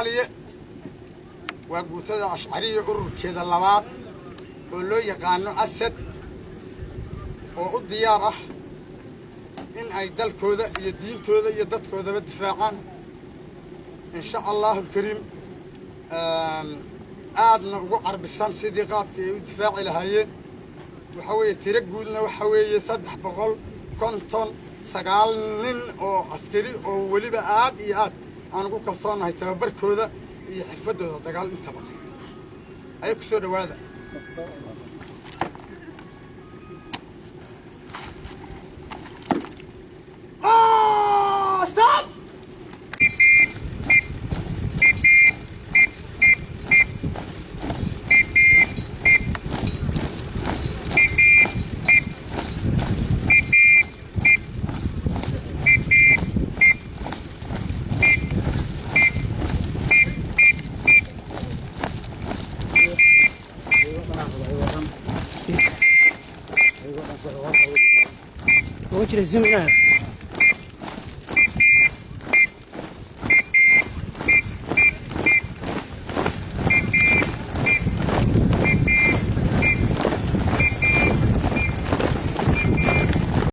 taliye waa guutada ashcariya ururkeeda labaad oo loo yaqaano asad oo u diyaar ah in ay dalkooda iyo diintooda iyo dadkoodaba difaacaan insha allahu alkariim aadna ugu carbisan sidii qaabkii ay u difaaci lahaayeen waxa weeye tiro guudna waxa weeye 359 nin oo askari oo weliba aad iyo aad aan ugu kalsoonahay tababarkooda iyo xirfadooda dagaal intaba ay ku soo dhawaada stop وجه الزمن